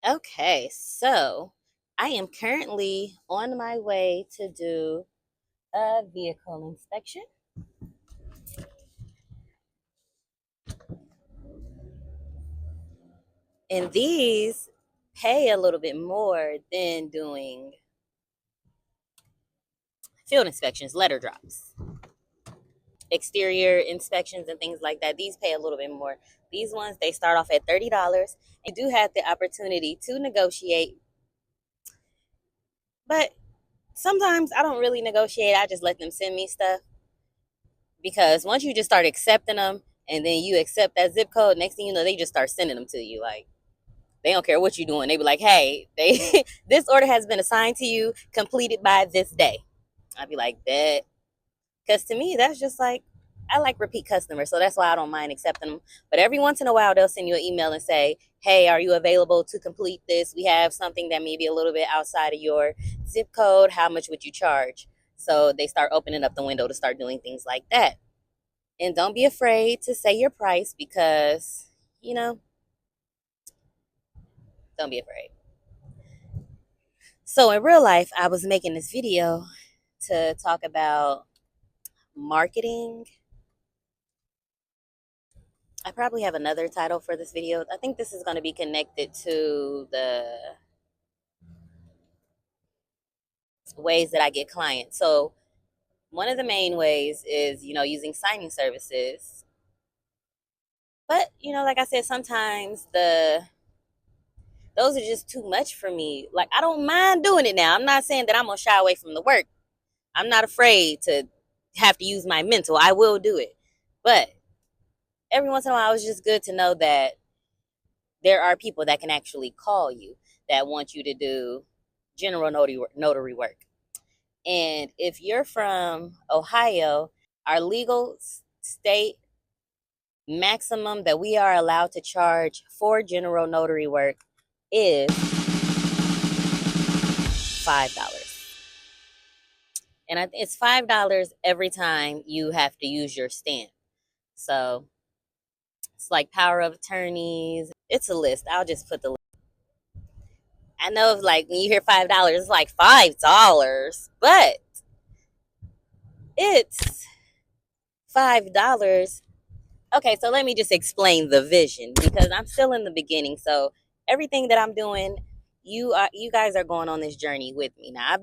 Okay, so I am currently on my way to do a vehicle inspection. And these pay a little bit more than doing field inspections, letter drops, exterior inspections, and things like that. These pay a little bit more. These ones, they start off at $30. You do have the opportunity to negotiate, but sometimes I don't really negotiate. I just let them send me stuff because once you just start accepting them and then you accept that zip code, next thing you know, they just start sending them to you. Like, they don't care what you're doing. They be like, hey, they this order has been assigned to you, completed by this day. I'd be like, bet. Because to me, that's just like, I like repeat customers. So that's why I don't mind accepting them. But every once in a while, they'll send you an email and say, hey, are you available to complete this? We have something that may be a little bit outside of your zip code. How much would you charge? So they start opening up the window to start doing things like that. And don't be afraid to say your price because, you know, don't be afraid. So in real life, I was making this video to talk about marketing. I probably have another title for this video. I think this is going to be connected to the ways that I get clients. So one of the main ways is, using signing services. But, like I said, sometimes those are just too much for me. Like, I don't mind doing it now. I'm not saying that I'm going to shy away from the work. I'm not afraid to have to use my mental. I will do it. But every once in a while, it's just good to know that there are people that can actually call you that want you to do general notary work. And if you're from Ohio, our legal state maximum that we are allowed to charge for general notary work is $5. And it's $5 every time you have to use your stamp. So it's like power of attorneys. It's a list. I'll just put the list. I know like when you hear $5, it's like $5, but it's $5. Okay, so let me just explain the vision because I'm still in the beginning. So everything that I'm doing, you guys are going on this journey with me. Now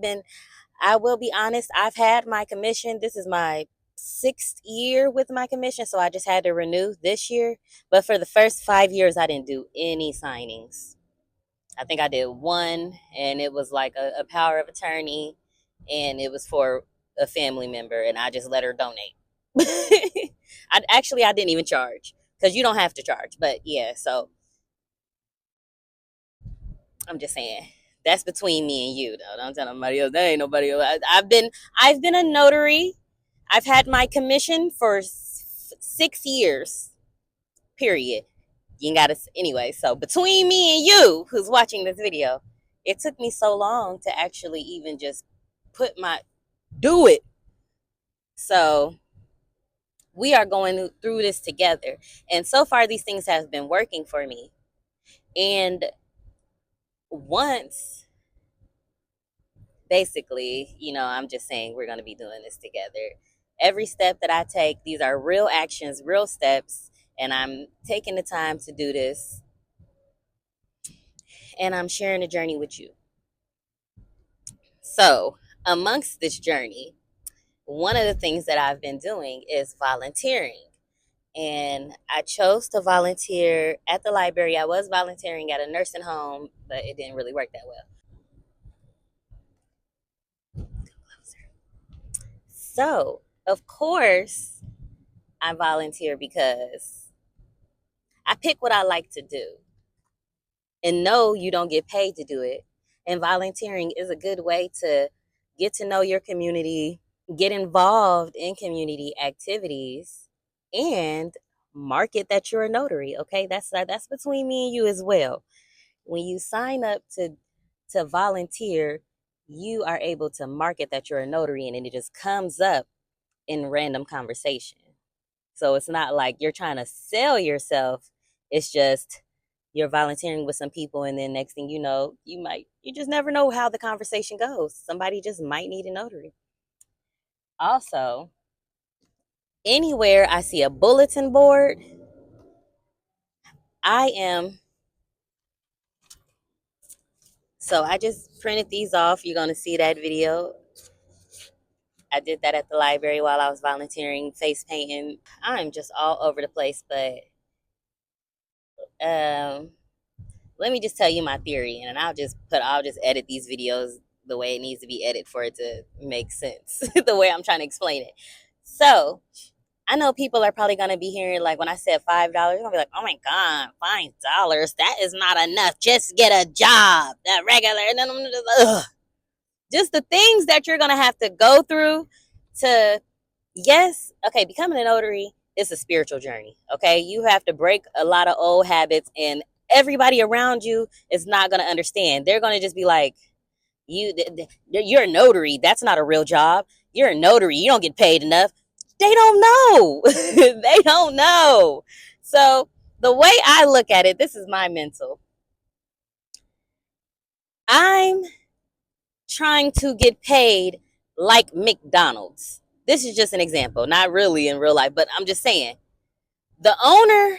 I will be honest, I've had my commission. This is my 6th year with my commission, so I just had to renew this year. But for the first 5 years, I didn't do any signings. I think I did one, and it was like a power of attorney, and it was for a family member, and I just let her donate. I didn't even charge because you don't have to charge, but yeah. So I'm just saying that's between me and you, though. Don't tell nobody else. There ain't nobody else. I've been a notary. I've had my commission for 6 years. Period. You gotta anyway. So between me and you, who's watching this video, it took me so long to actually even just do it. So we are going through this together, and so far these things have been working for me. And once, basically, I'm just saying we're going to be doing this together. Every step that I take, these are real actions, real steps, and I'm taking the time to do this, and I'm sharing the journey with you. So amongst this journey, one of the things that I've been doing is volunteering. And I chose to volunteer at the library. I was volunteering at a nursing home, but it didn't really work that well. So, of course, I volunteer because I pick what I like to do. And no, you don't get paid to do it. And volunteering is a good way to get to know your community, get involved in community activities, and market that you're a notary. Okay, that's between me and you as well. When you sign up to volunteer, you are able to market that you're a notary, and then it just comes up in random conversation. So it's not like you're trying to sell yourself. It's just, you're volunteering with some people, and then next thing you know, you just never know how the conversation goes. Somebody just might need a notary. Also, anywhere I see a bulletin board, I am so I just printed these off. You're gonna see that video. I did that at the library while I was volunteering, face painting. I'm just all over the place, but um let me just tell you my theory, and I'll just edit these videos the way it needs to be edited for it to make sense, the way I'm trying to explain it. So I know people are probably gonna be hearing, like, when I said $5, they're gonna be like, "Oh my God, $5? That is not enough. Just get a job, that regular." And then I'm just the things that you're gonna have to go through to, yes, okay, becoming a notary is a spiritual journey. Okay, you have to break a lot of old habits, and everybody around you is not gonna understand. They're gonna just be like, you're a notary. That's not a real job. You're a notary. You don't get paid enough. They don't know. They don't know. So the way I look at it, this is my mental. I'm trying to get paid like McDonald's. This is just an example, not really in real life, but I'm just saying the owner,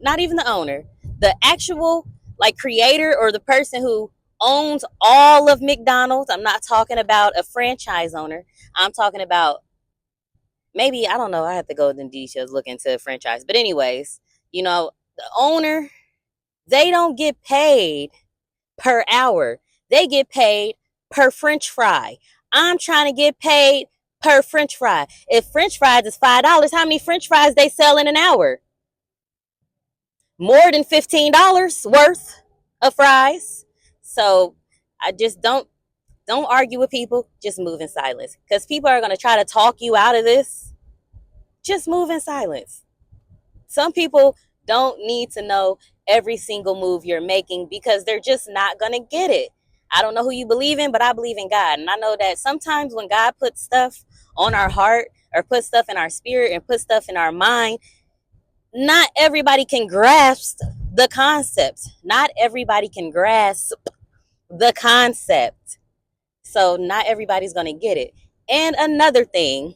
not even the owner, the actual like creator or the person who owns all of McDonald's. I'm not talking about a franchise owner. I'm talking about, maybe, I don't know, I have to go into details, look into a franchise. But anyways, the owner, they don't get paid per hour. They get paid per French fry. I'm trying to get paid per French fry. If French fries is $5, how many French fries they sell in an hour? More than $15 worth of fries. So I just don't argue with people. Just move in silence, because people are going to try to talk you out of this. Just move in silence. Some people don't need to know every single move you're making, because they're just not going to get it. I don't know who you believe in, but I believe in God. And I know that sometimes when God puts stuff on our heart, or puts stuff in our spirit, and puts stuff in our mind, not everybody can grasp the concept. Not everybody can grasp the concept. So not everybody's going to get it. And another thing,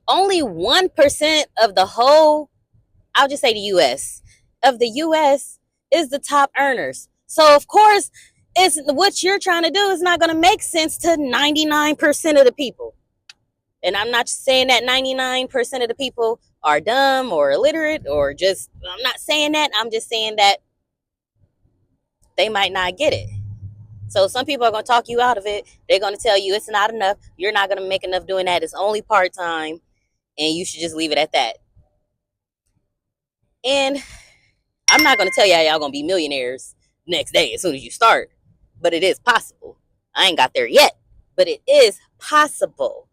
only 1% of the whole, I'll just say the US, of the US is the top earners. So of course, it's what you're trying to do is not going to make sense to 99% of the people. And I'm not saying that 99% of the people are dumb or illiterate, or just, I'm not saying that. I'm just saying that they might not get it. So some people are going to talk you out of it. They're going to tell you it's not enough. You're not going to make enough doing that. It's only part-time, and you should just leave it at that. And I'm not going to tell y'all going to be millionaires next day as soon as you start, but it is possible. I ain't got there yet, but it is possible.